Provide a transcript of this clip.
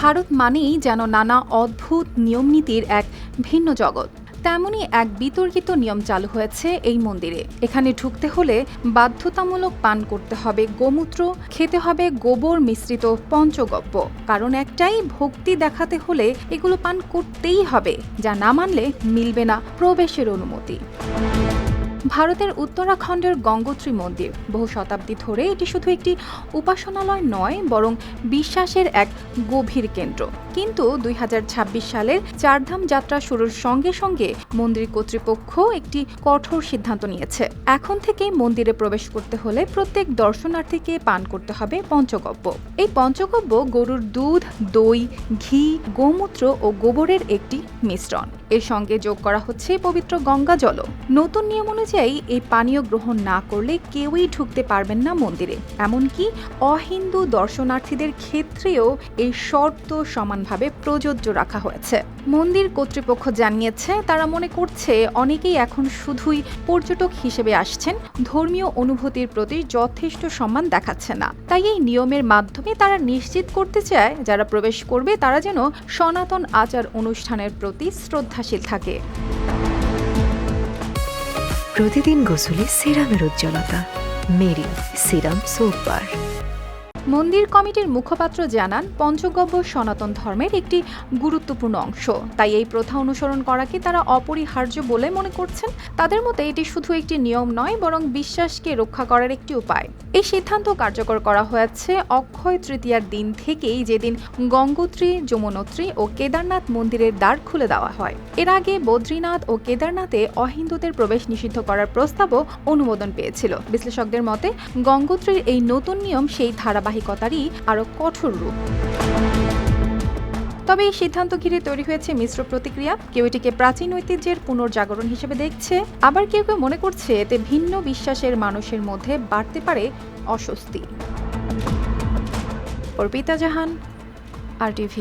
ভারত মানেই যেন নানা অদ্ভুত নিয়মনীতির এক ভিন্ন জগৎ। তেমনই এক বিতর্কিত নিয়ম চালু হয়েছে এই মন্দিরে। এখানে ঢুকতে হলে বাধ্যতামূলক পান করতে হবে গোমূত্র, খেতে হবে গোবর মিশ্রিত পঞ্চগব্য। কারণ একটাই, ভক্তি দেখাতে হলে এগুলো পান করতেই হবে, যা না মানলে মিলবে না প্রবেশের অনুমতি। ভারতের উত্তরাখণ্ডের গঙ্গোত্রী মন্দির বহু শতাব্দী ধরে এটি শুধু একটি উপাসনালয় নয়, বরং বিশ্বাসের এক গভীর কেন্দ্র। কিন্তু 2026 সালের চারধাম যাত্রা শুরুর সঙ্গে সঙ্গে মন্দির কর্তৃপক্ষ একটি কঠোর সিদ্ধান্ত নিয়েছে। এখন থেকেই মন্দিরে প্রবেশ করতে হলে প্রত্যেক দর্শনার্থীকে পান করতে হবে পঞ্চগব্য। এই পঞ্চগব্য গরুর দুধ, দই, ঘি, গোমূত্র ও গোবরের একটি মিশ্রণ। এর সঙ্গে যোগ করা হচ্ছে পবিত্র গঙ্গা জল। নতুন নিয়ম অনুযায়ী এই পানীয় গ্রহণ না করলে কেউই ঢুকতে পারবেন না মন্দিরে। এমনকি অহিন্দু দর্শনার্থীদের ক্ষেত্রেও এই শর্ত সমানভাবে প্রযোজ্য রাখা হয়েছে। মন্দির কর্তৃপক্ষ জানিয়েছে, তারা মনে করছে অনেকেই এখন শুধুই পর্যটক হিসেবে আসছেন, ধর্মীয় অনুভূতির প্রতি যথেষ্ট সম্মান দেখাচ্ছে না। তাই এই নিয়মের মাধ্যমে তারা নিশ্চিত করতে চায়, যারা প্রবেশ করবে তারা যেন সনাতন আচার অনুষ্ঠানের প্রতি শ্রদ্ধাশীল থাকে। প্রতিদিন গোসলে সিরামের উজ্জ্বলতা মেরি সিরাম সোপ বার। মন্দির কমিটির মুখপাত্র জানান, পঞ্চগব্য সনাতন ধর্মের একটি গুরুত্বপূর্ণ অংশ। তাই এই প্রথা অনুসরণ করাকে তারা অপরিহার্য বলে মনে করছেন। তাদের মতে এটি শুধু একটি নিয়ম নয়, বরং বিশ্বাসকে রক্ষা করার একটি উপায়। এই সিদ্ধান্ত কার্যকর করা হয়েছে অক্ষয় তৃতীয়ার দিন থেকেই, যেদিন গঙ্গোত্রী, যমুনোত্রী ও কেদারনাথ মন্দিরের দ্বার খুলে দেওয়া হয়। এর আগে বদ্রীনাথ ও কেদারনাথে অহিন্দুদের প্রবেশ নিষিদ্ধ করার প্রস্তাবও অনুমোদন পেয়েছিল। বিশ্লেষকদের মতে গঙ্গোত্রীর এই নতুন নিয়ম সেই ধারাবাহিকতারই আরও কঠোর রূপ। তবে এই সিদ্ধান্ত ঘিরে তৈরি হয়েছে মিশ্র প্রতিক্রিয়া। কেউ এটিকে প্রাচীন ঐতিহ্যের পুনর্জাগরণ হিসেবে দেখছে, আবার কেউ কেউ মনে করছে এতে ভিন্ন বিশ্বাসের মানুষের মধ্যে বাড়তে পারে অস্বস্তি। অর্পিতা জাহান, RTV।